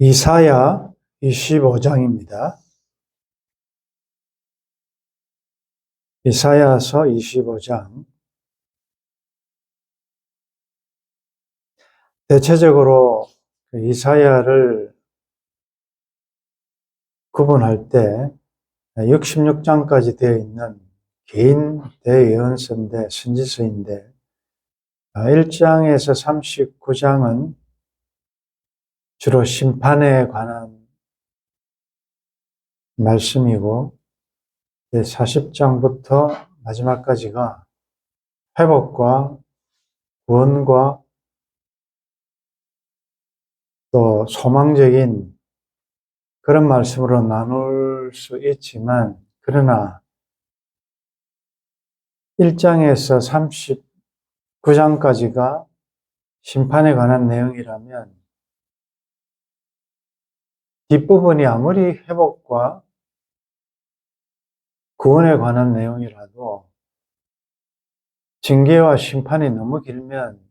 이사야 25장입니다. 이사야서 25장. 대체적으로 이사야를 구분할 때 66장까지 되어 있는 긴 대예언서인데, 선지서인데, 1장에서 39장은 주로 심판에 관한 말씀이고, 40장부터 마지막까지가 회복과 구원과 또 소망적인 그런 말씀으로 나눌 수 있지만, 그러나 1장에서 39장까지가 심판에 관한 내용이라면 뒷부분이 아무리 회복과 구원에 관한 내용이라도 징계와 심판이 너무 길면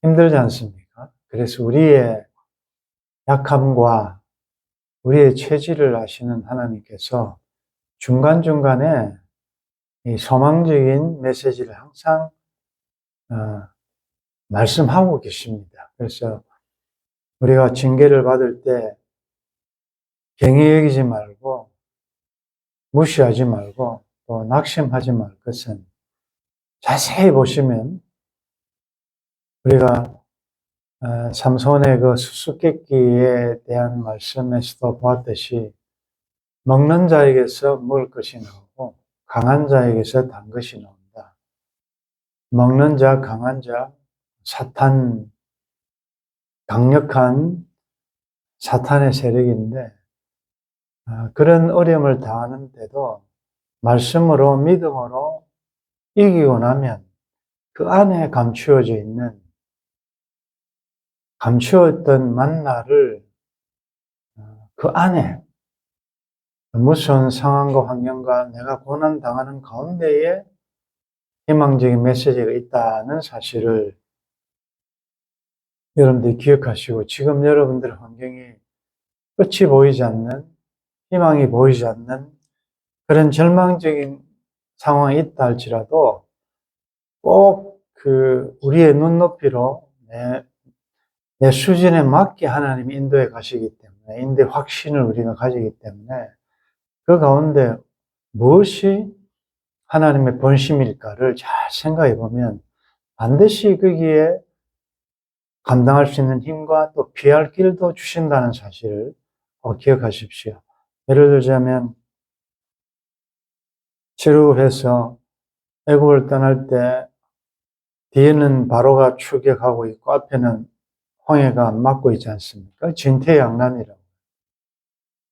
힘들지 않습니까? 그래서 우리의 약함과 우리의 체질을 아시는 하나님께서 중간중간에 이 소망적인 메시지를 항상 말씀하고 계십니다. 그래서 우리가 징계를 받을 때 경히 여기지 말고 무시하지 말고 또 낙심하지 말 것은, 자세히 보시면 우리가 삼손의 그 수수께끼에 대한 말씀에서도 보았듯이 먹는 자에게서 먹을 것이 나오고 강한 자에게서 단 것이 나온다. 먹는 자, 강한 자, 사탄, 강력한 사탄의 세력인데, 그런 어려움을 당하는데도 말씀으로, 믿음으로 이기고 나면 그 안에 감추어져 있는, 감추었던 만나를 그 안에 무서운 상황과 환경과 내가 고난당하는 가운데에 희망적인 메시지가 있다는 사실을 여러분들이 기억하시고, 지금 여러분들의 환경이 끝이 보이지 않는, 희망이 보이지 않는 그런 절망적인 상황이 있다 할지라도 꼭 우리의 눈높이로 내 수준에 맞게 하나님이 인도해 가시기 때문에, 인도의 확신을 우리가 가지기 때문에 그 가운데 무엇이 하나님의 본심일까를 잘 생각해 보면 반드시 거기에 감당할 수 있는 힘과 또 피할 길도 주신다는 사실을 기억하십시오. 예를 들자면 출애굽해서 애굽을 떠날 때 뒤에는 바로가 추격하고 있고 앞에는 홍해가 막고 있지 않습니까? 진퇴양난이라고.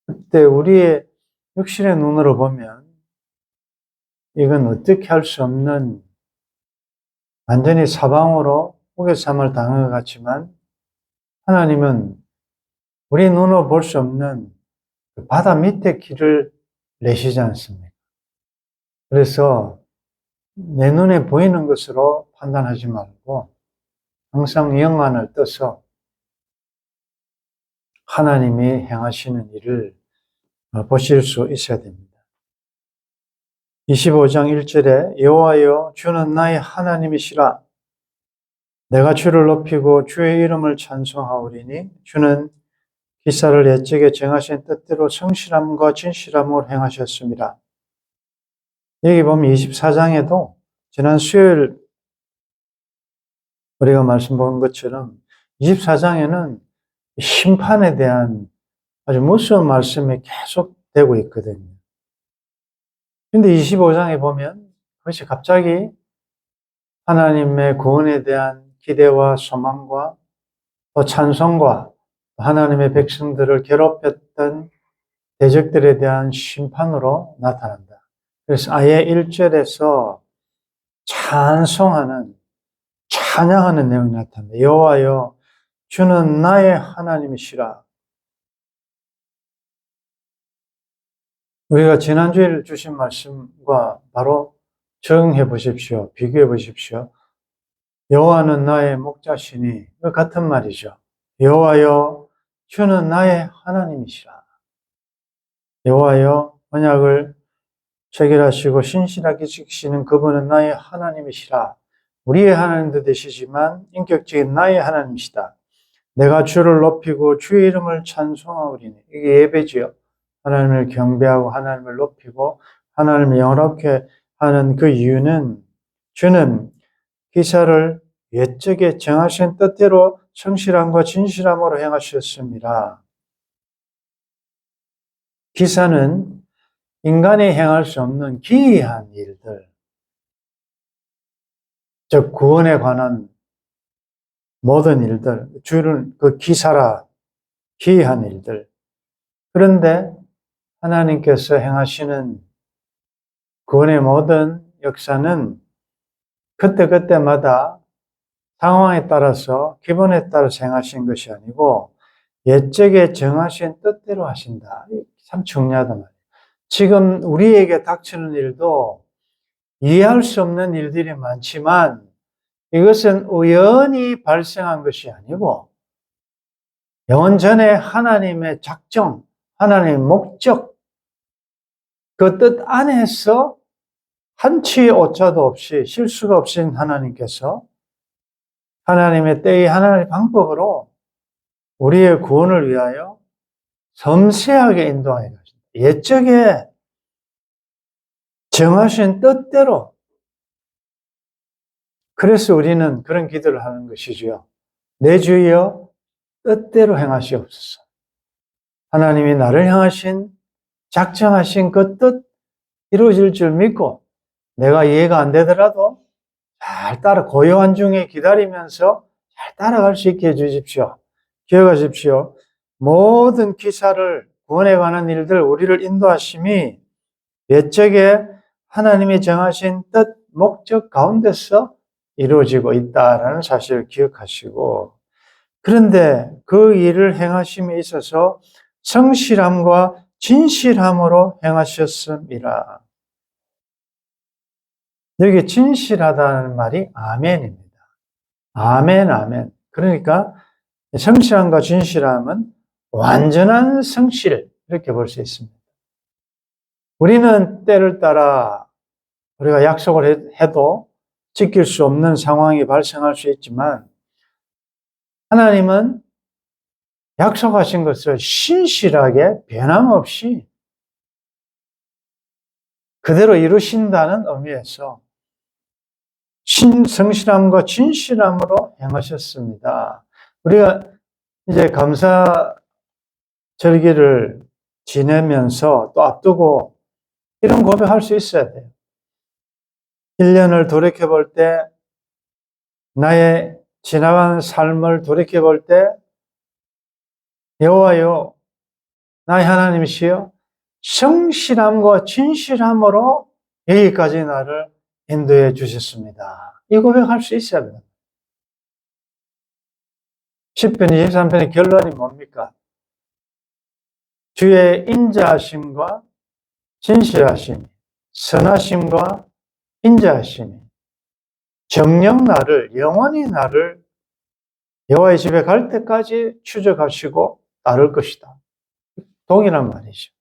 그때 우리의 육신의 눈으로 보면 이건 어떻게 할 수 없는, 완전히 사방으로 우겨쌈을 당한 것 같지만 하나님은 우리 눈으로 볼 수 없는 바다 밑에 길을 내시지 않습니까? 그래서 내 눈에 보이는 것으로 판단하지 말고 항상 영안을 떠서 하나님이 행하시는 일을 보실 수 있어야 됩니다. 25장 1절에 여호와여 주는 나의 하나님이시라. 내가 주를 높이고 주의 이름을 찬송하오리니 주는 기사를 옛적에 정하신 뜻대로 성실함과 진실함으로 행하셨습니다. 여기 보면 24장에도 지난 수요일 우리가 말씀 본 것처럼 24장에는 심판에 대한 아주 무서운 말씀이 계속되고 있거든요. 근데 25장에 보면 그것이 갑자기 하나님의 구원에 대한 기대와 소망과 또 찬송과 하나님의 백성들을 괴롭혔던 대적들에 대한 심판으로 나타난다. 그래서 아예 1절에서 찬송하는, 찬양하는 내용이 나타납니다. 여호와여 주는 나의 하나님이시라. 우리가 지난주에 주신 말씀과 바로 적용해 보십시오. 비교해 보십시오. 여호와는 나의 목자시니, 그 같은 말이죠. 여호와여 주는 나의 하나님이시라. 여호와여 언약을 체결하시고 신실하게 지키시는 그분은 나의 하나님이시라. 우리의 하나님도 되시지만 인격적인 나의 하나님이시다. 내가 주를 높이고 주의 이름을 찬송하오리니. 이게 예배지요. 하나님을 경배하고 하나님을 높이고 하나님을 영화롭게 하는 그 이유는 주는 기사를 옛적에 정하신 뜻대로 성실함과 진실함으로 행하셨습니다. 기사는 인간이 행할 수 없는 기이한 일들, 즉 구원에 관한 모든 일들, 주는 그 기사라 기이한 일들. 그런데 하나님께서 행하시는 구원의 모든 역사는 그때그때마다 상황에 따라서 기본에 따라서 행하신 것이 아니고 옛적에 정하신 뜻대로 하신다. 참 중요하단 말이에요. 지금 우리에게 닥치는 일도 이해할 수 없는 일들이 많지만 이것은 우연히 발생한 것이 아니고 영원 전에 하나님의 작정, 하나님의 목적, 그 뜻 안에서 한치의 오차도 없이 실수가 없인 하나님께서 하나님의 때의 하나님의 방법으로 우리의 구원을 위하여 섬세하게 인도하여 가신다. 옛적에 정하신 뜻대로. 그래서 우리는 그런 기도를 하는 것이지요. 내 주여 뜻대로 행하시옵소서. 하나님이 나를 향하신 작정하신 그 뜻 이루어질 줄 믿고 내가 이해가 안 되더라도 잘 따라 고요한 중에 기다리면서 잘 따라갈 수 있게 해주십시오. 기억하십시오. 모든 기사를 구원에 관한 일들 우리를 인도하심이 옛적에 하나님이 정하신 뜻, 목적 가운데서 이루어지고 있다라는 사실을 기억하시고 그런데 그 일을 행하심에 있어서 성실함과 진실함으로 행하셨습니다. 여기 진실하다는 말이 아멘입니다. 아멘, 아멘. 그러니까 성실함과 진실함은 완전한 성실 이렇게 볼 수 있습니다. 우리는 때를 따라 우리가 약속을 해도 지킬 수 없는 상황이 발생할 수 있지만 하나님은 약속하신 것을 신실하게 변함없이 그대로 이루신다는 의미에서 성실함과 진실함으로 행하셨습니다. 우리가 이제 감사 절기를 지내면서 또 앞두고 이런 고백할 수 있어야 돼요. 1년을 돌이켜볼 때 나의 지나간 삶을 돌이켜볼 때 여호와여 나의 하나님이시여 성실함과 진실함으로 여기까지 나를 인도해 주셨습니다. 이 고백할 수 있어야 돼요. 10편, 23편의 결론이 뭡니까? 주의 인자하심과 진실하심, 선하심과 인자하심이 정녕 나를, 영원히 나를 여호와의 집에 갈 때까지 추적하시고 따를 것이다. 동일한 말이죠.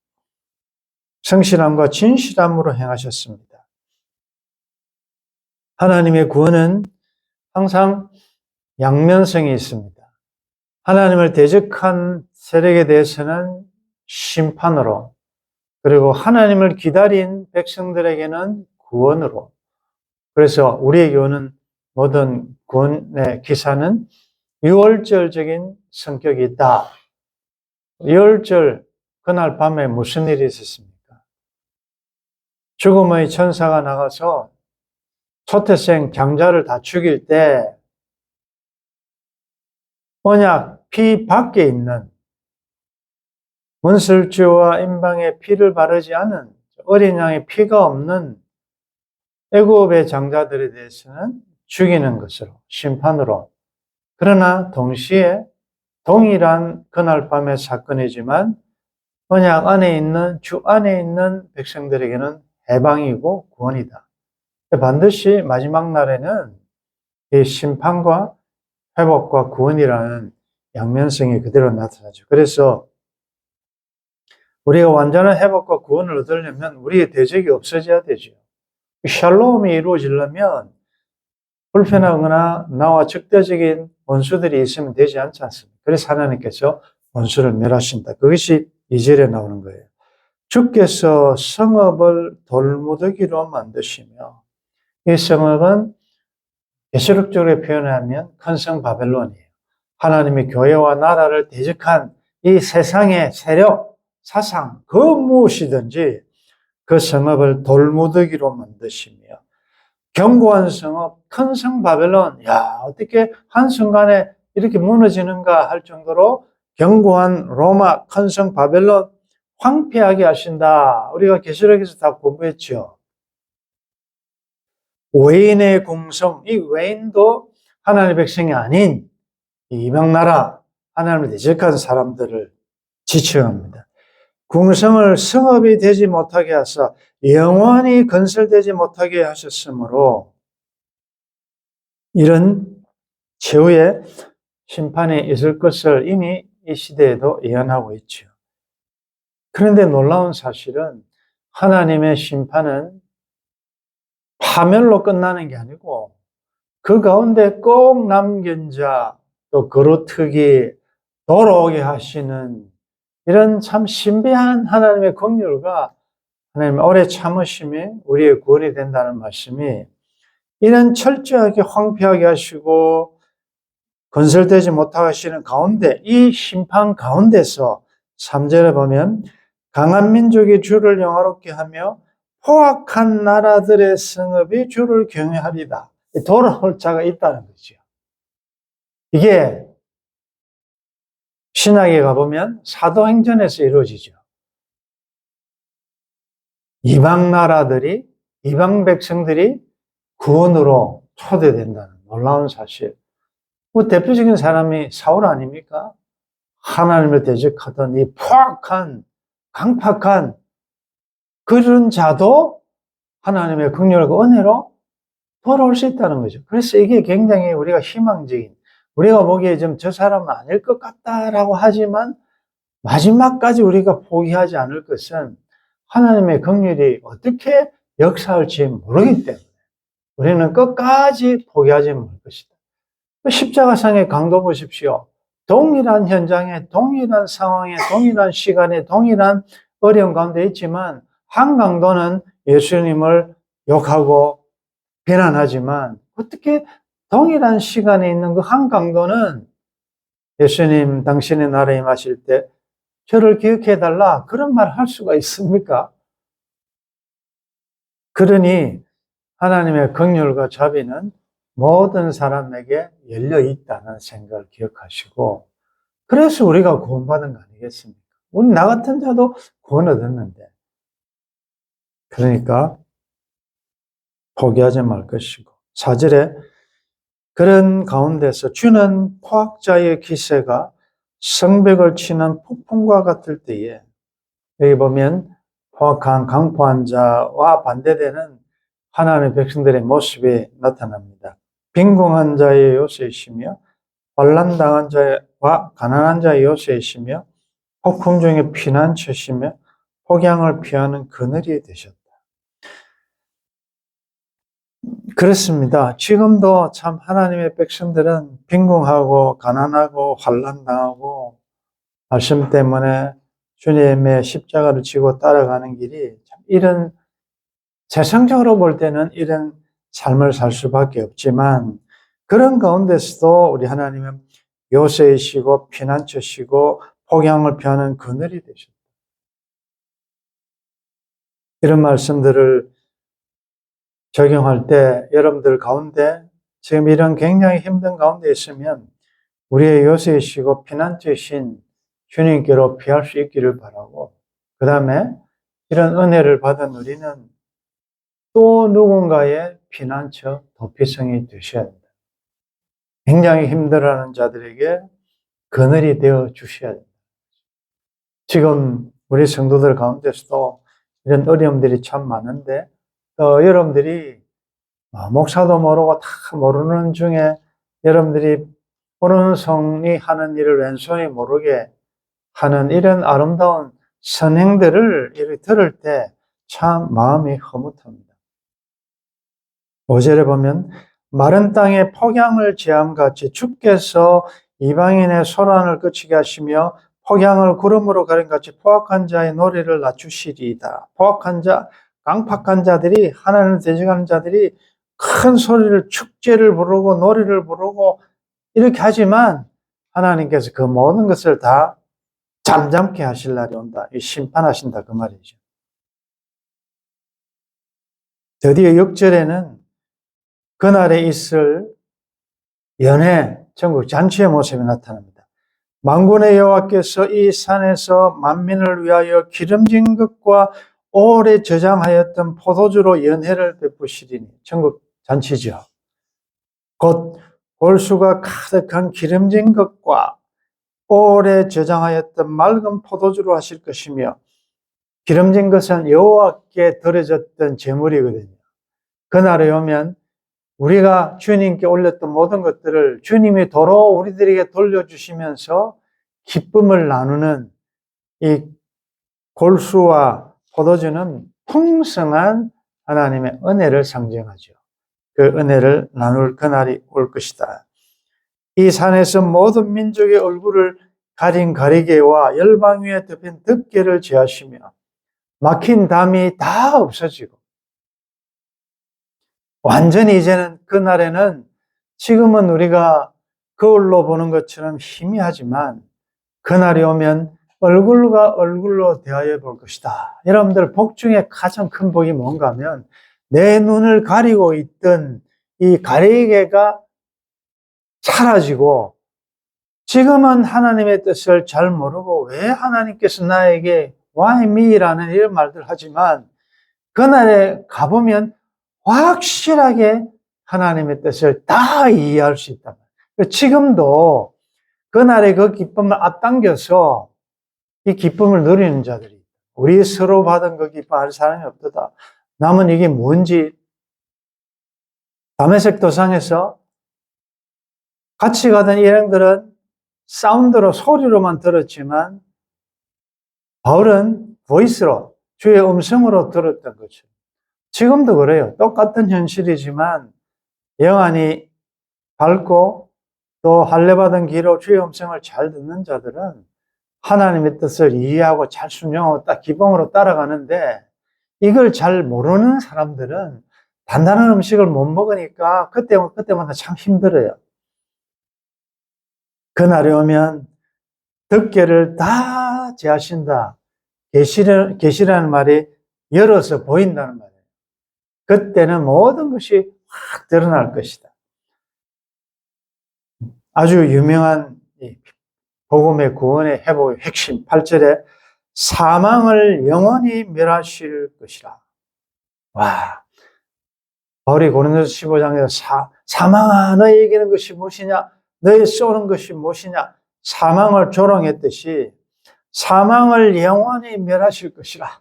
성실함과 진실함으로 행하셨습니다. 하나님의 구원은 항상 양면성이 있습니다. 하나님을 대적한 세력에 대해서는 심판으로, 그리고 하나님을 기다린 백성들에게는 구원으로. 그래서 우리에게 오는 모든 구원의 기사는 유월절적인 성격이 있다. 유월절 그날 밤에 무슨 일이 있었습니까? 죽음의 천사가 나가서 초태생 장자를 다 죽일 때 언약 피 밖에 있는 문설주와 임방에 피를 바르지 않은 어린 양의 피가 없는 애굽의 장자들에 대해서는 죽이는 것으로, 심판으로. 그러나 동시에 동일한 그날 밤의 사건이지만 언약 안에 있는, 주 안에 있는 백성들에게는 해방이고 구원이다. 반드시 마지막 날에는 이 심판과 회복과 구원이라는 양면성이 그대로 나타나죠. 그래서 우리가 완전한 회복과 구원을 얻으려면 우리의 대적이 없어져야 되죠. 샬롬이 이루어지려면 불편하거나 나와 적대적인 원수들이 있으면 되지 않지 않습니까? 그래서 하나님께서 원수를 멸하신다. 그것이 2절에 나오는 거예요. 주께서 성읍을 돌무더기로 만드시며, 이 성읍은 예시록적으로 표현하면 큰 성 바벨론이에요. 하나님의 교회와 나라를 대적한 이 세상의 세력, 사상, 그 무엇이든지 그 성읍을 돌무더기로 만드시며, 견고한 성읍, 큰 성 바벨론, 야, 어떻게 한순간에 이렇게 무너지는가 할 정도로 견고한 로마 큰 성 바벨론 황폐하게 하신다. 우리가 계시록에서 다 공부했죠. 외인의 공성, 이 외인도 하나님의 백성이 아닌 이방 나라, 하나님을 대적한 사람들을 지칭합니다. 궁성을 성읍이 되지 못하게 하사 영원히 건설되지 못하게 하셨으므로 이런 최후의 심판이 있을 것을 이미 이 시대에도 예언하고 있죠. 그런데 놀라운 사실은 하나님의 심판은 파멸로 끝나는 게 아니고 그 가운데 꼭 남긴 자, 또 그루터기 돌아오게 하시는 이런 참 신비한 하나님의 긍휼과 하나님의 오래 참으심이 우리의 구원이 된다는 말씀이 이런 철저하게 황폐하게 하시고 건설되지 못하게 하시는 가운데 이 심판 가운데서 3절에 보면 강한 민족이 주를 영화롭게 하며 포악한 나라들의 성읍이 주를 경외하리다. 돌아올 자가 있다는 거죠. 이게 신약에 가보면 사도행전에서 이루어지죠. 이방 나라들이, 이방 백성들이 구원으로 초대된다는 놀라운 사실. 뭐 대표적인 사람이 사울 아닙니까? 하나님을 대적하던 이 포악한, 강팍한 그런 자도 하나님의 긍휼과 은혜로 돌아올 수 있다는 거죠. 그래서 이게 굉장히 우리가 희망적인, 우리가 보기에 좀 저 사람은 아닐 것 같다라고 하지만 마지막까지 우리가 포기하지 않을 것은 하나님의 긍휼이 어떻게 역사할지 모르기 때문에 우리는 끝까지 포기하지 못할 것이다. 십자가상의 강도 보십시오. 동일한 현장에, 동일한 상황에, 동일한 시간에, 동일한 어려움 가운데 있지만 한 강도는 예수님을 욕하고 비난하지만 어떻게 동일한 시간에 있는 그 한 강도는 예수님 당신의 나라에 임하실 때 저를 기억해달라 그런 말 할 수가 있습니까? 그러니 하나님의 긍휼과 자비는 모든 사람에게 열려 있다는 생각을 기억하시고 그래서 우리가 구원받은 거 아니겠습니까? 우리 나 같은 자도 구원 얻었는데 그러니까 포기하지 말 것이고 4절에 그런 가운데서 주는 포악자의 기세가 성벽을 치는 폭풍과 같을 때에 여기 보면 포악한 강포한 자와 반대되는 하나님의 백성들의 모습이 나타납니다. 빈궁한 자의 요새이시며 환난당한 자와 가난한 자의 요새이시며 폭풍 중에 피난처시며 폭양을 피하는 그늘이 되셨다. 그렇습니다. 지금도 참 하나님의 백성들은 빈궁하고 가난하고 환난당하고 말씀 때문에 주님의 십자가를 지고 따라가는 길이 참 이런 세상적으로 볼 때는 이런 삶을 살 수밖에 없지만 그런 가운데서도 우리 하나님은 요새이시고 피난처시고 폭양을 피하는 그늘이 되셨다. 이런 말씀들을 적용할 때 여러분들 가운데 지금 이런 굉장히 힘든 가운데 있으면 우리의 요새이시고 피난처이신 주님께로 피할 수 있기를 바라고 그 다음에 이런 은혜를 받은 우리는 또 누군가의 피난처 도피성이 되셔야 됩니다. 굉장히 힘들어하는 자들에게 그늘이 되어 주셔야 됩니다. 지금 우리 성도들 가운데서도 이런 어려움들이 참 많은데 여러분들이 목사도 모르고 다 모르는 중에 여러분들이 오른손이 하는 일을 왼손이 모르게 하는 이런 아름다운 선행들을 이렇게 들을 때 참 마음이 흐뭇합니다. 5절에 보면 마른 땅에 폭양을 제함같이 주께서 이방인의 소란을 그치게 하시며 폭양을 구름으로 가린 같이 포악한 자의 노래를 낮추시리이다. 포악한 자, 깡팍한 자들이, 하나님을 대적하는 자들이 큰 소리를 축제를 부르고 노래를 부르고 이렇게 하지만 하나님께서 그 모든 것을 다 잠잠케 하실 날이 온다. 심판하신다 그 말이죠. 드디어 6절에는 그날에 있을 연회, 전국 잔치의 모습이 나타납니다. 만군의 여호와께서 이 산에서 만민을 위하여 기름진 것과 오래 저장하였던 포도주로 연회를 베푸시리니, 전국 잔치죠. 곧 골수가 가득한 기름진 것과 오래 저장하였던 맑은 포도주로 하실 것이며, 기름진 것은 여호와께 드려졌던 제물이거든요. 그날에 오면 우리가 주님께 올렸던 모든 것들을 주님이 도로 우리들에게 돌려주시면서 기쁨을 나누는 이 골수와 포도주는 풍성한 하나님의 은혜를 상징하죠. 그 은혜를 나눌 그날이 올 것이다. 이 산에서 모든 민족의 얼굴을 가린 가리개와 열방 위에 덮인 덮개를 제하시며 막힌 담이 다 없어지고, 완전히 이제는 그날에는 지금은 우리가 거울로 보는 것처럼 희미하지만 그날이 오면 얼굴과 얼굴로 대하여 볼 것이다. 여러분들, 복 중에 가장 큰 복이 뭔가 하면 내 눈을 가리고 있던 이 가리개가 사라지고, 지금은 하나님의 뜻을 잘 모르고 왜 하나님께서 나에게 Why me?라는 이런 말들 하지만 그날에 가보면 확실하게 하나님의 뜻을 다 이해할 수 있다. 지금도 그날의 그 기쁨을 앞당겨서 이 기쁨을 누리는 자들이, 우리 서로 받은 그 기쁨 알 사람이 없도다. 남은 이게 뭔지, 다메섹 도상에서 같이 가던 일행들은 사운드로, 소리로만 들었지만 바울은 보이스로, 주의 음성으로 들었던 거죠. 지금도 그래요. 똑같은 현실이지만 영안이 밝고 또 할례받은 귀로 주의 음성을 잘 듣는 자들은 하나님의 뜻을 이해하고 잘 순종하고 딱 기범으로 따라가는데, 이걸 잘 모르는 사람들은 단단한 음식을 못 먹으니까 그때마다 참 힘들어요. 그날이 오면 덮개를 다 제하신다. 계시라는 말이 열어서 보인다는 말이에요. 그때는 모든 것이 확 드러날 것이다. 아주 유명한 복음의 구원의 회복의 핵심 8절에 사망을 영원히 멸하실 것이라. 와, 바울이 고린도서 15장에서 사망아 너의 이기는 것이 무엇이냐, 너의 쏘는 것이 무엇이냐, 사망을 조롱했듯이 사망을 영원히 멸하실 것이라.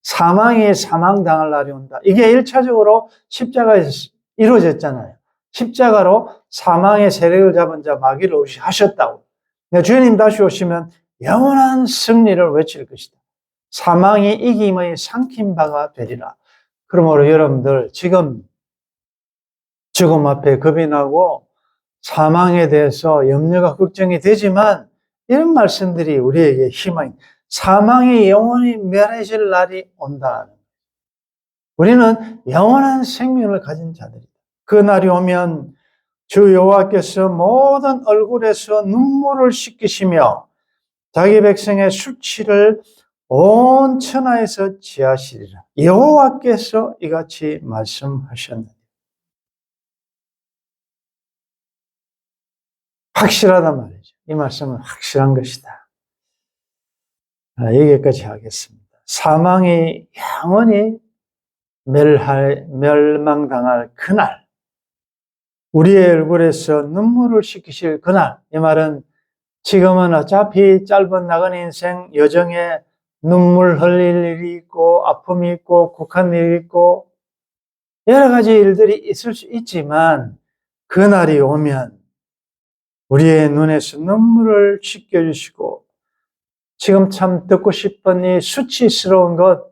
사망이 사망당할 날이 온다. 이게 1차적으로 십자가에서 이루어졌잖아요. 십자가로 사망의 세력을 잡은 자 마귀를 하셨다고. 주님 다시 오시면 영원한 승리를 외칠 것이다. 사망이 이김의 삼킨 바가 되리라. 그러므로 여러분들, 지금 죽음 앞에 겁이 나고 사망에 대해서 염려가 걱정이 되지만 이런 말씀들이 우리에게 희망이, 사망이 영원히 멸해질 날이 온다. 우리는 영원한 생명을 가진 자들이다. 그 날이 오면 주 여호와께서 모든 얼굴에서 눈물을 씻기시며 자기 백성의 수치를 온 천하에서 지하시리라. 여호와께서 이같이 말씀하셨느니라. 확실하단 말이죠. 이 말씀은 확실한 것이다. 여기까지 하겠습니다. 사망이 영원히 멸망당할 그날, 우리의 얼굴에서 눈물을 씻기실 그날, 이 말은 지금은 어차피 짧은 나간 인생 여정에 눈물 흘릴 일이 있고 아픔이 있고 국한 일이 있고 여러 가지 일들이 있을 수 있지만 그날이 오면 우리의 눈에서 눈물을 씻겨주시고 지금 참 듣고 싶은 이 수치스러운 것,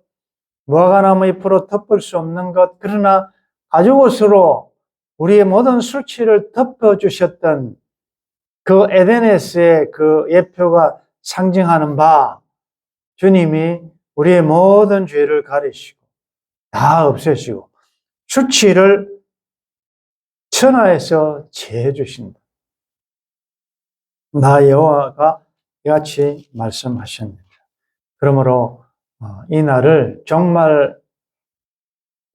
무화과나무 잎으로 덮을 수 없는 것, 그러나 가죽옷으로 우리의 모든 수치를 덮어주셨던 그 에덴에서의 그 예표가 상징하는 바, 주님이 우리의 모든 죄를 가리시고 다 없애시고 수치를 천하에서 제해 주신다. 나 여호와가 이같이 말씀하십니다. 그러므로 이 날을 정말에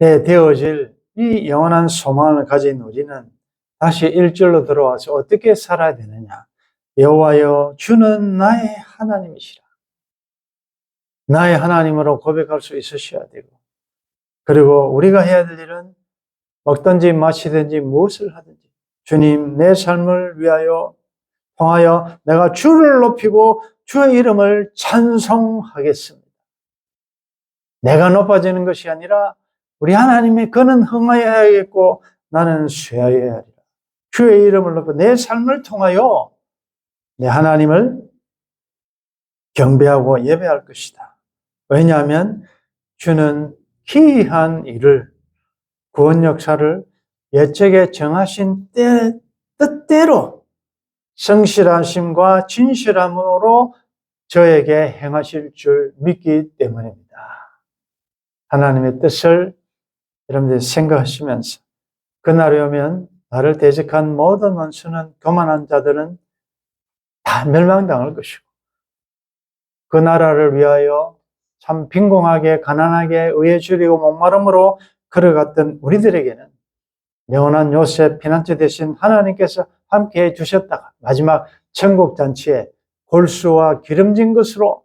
되어질 이 영원한 소망을 가진 우리는 다시 1절로 들어와서 어떻게 살아야 되느냐. 여호와여 주는 나의 하나님이시라. 나의 하나님으로 고백할 수 있으셔야 되고, 그리고 우리가 해야 될 일은 먹든지 마시든지 무엇을 하든지 주님 내 삶을 위하여 통하여 내가 주를 높이고 주의 이름을 찬송하겠습니다. 내가 높아지는 것이 아니라 우리 하나님의 그는 흥하여야겠고 나는 쇠하여야 하리라. 주의 이름을 높여 내 삶을 통하여 내 하나님을 경배하고 예배할 것이다. 왜냐하면 주는 기이한 일을, 구원 역사를 예적에 정하신 뜻대로 성실하심과 진실함으로 저에게 행하실 줄 믿기 때문입니다. 하나님의 뜻을 여러분들이 생각하시면서 그날이 오면 나를 대적한 모든 원수는, 교만한 자들은 다 멸망당할 것이고, 그 나라를 위하여 참 빈공하게 가난하게 의에 줄이고 목마름으로 걸어갔던 우리들에게는 영원한 요셉 피난처 대신 하나님께서 함께해 주셨다가 마지막 천국잔치에 골수와 기름진 것으로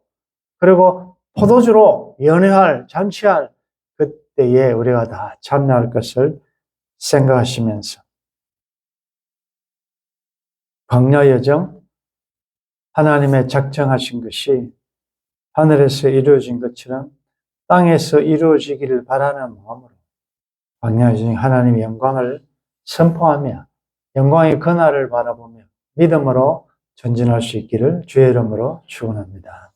그리고 포도주로 연회할, 잔치할 그때에 우리가 다 참여할 것을 생각하시면서 광야 여정, 하나님의 작정하신 것이 하늘에서 이루어진 것처럼 땅에서 이루어지기를 바라는 마음으로 광야 여정 하나님의 영광을 선포하며 영광의 그날을 바라보며 믿음으로 전진할 수 있기를 주의 이름으로 축원합니다.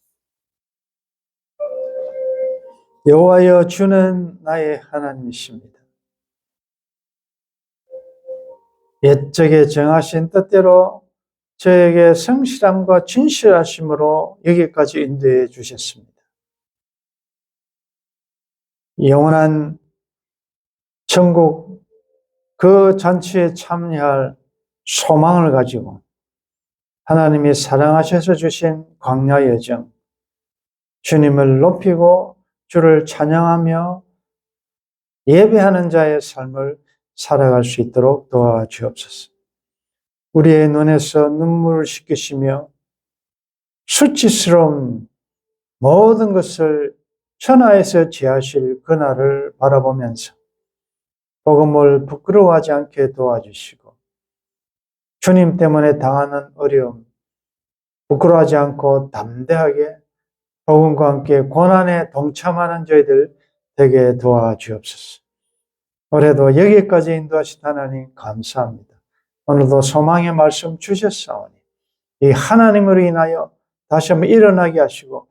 여호와여 주는 나의 하나님이십니다. 옛적에 정하신 뜻대로 저에게 성실함과 진실하심으로 여기까지 인도해 주셨습니다. 영원한 천국 그 잔치에 참여할 소망을 가지고 하나님이 사랑하셔서 주신 광야 여정, 주님을 높이고 주를 찬양하며 예배하는 자의 삶을 살아갈 수 있도록 도와주옵소서. 우리의 눈에서 눈물을 씻기시며 수치스러운 모든 것을 천하에서 제하실 그날을 바라보면서 복음을 부끄러워하지 않게 도와주시고 주님 때문에 당하는 어려움 부끄러워하지 않고 담대하게 복음과 함께 고난에 동참하는 저희들 되게 도와주옵소서. 올해도 여기까지 인도하신 하나님 감사합니다. 오늘도 소망의 말씀 주셨사오니 이 하나님으로 인하여 다시 한번 일어나게 하시고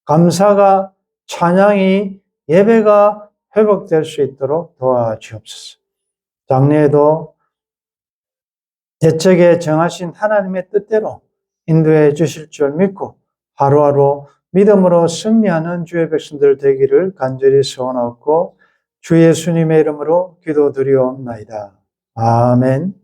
감사가, 찬양이, 예배가 회복될 수 있도록 도와주옵소서. 장래에도 대책에 정하신 하나님의 뜻대로 인도해 주실 줄 믿고 하루하루 믿음으로 승리하는 주의 백성들 되기를 간절히 소원하고 주 예수님의 이름으로 기도드리옵나이다. 아멘.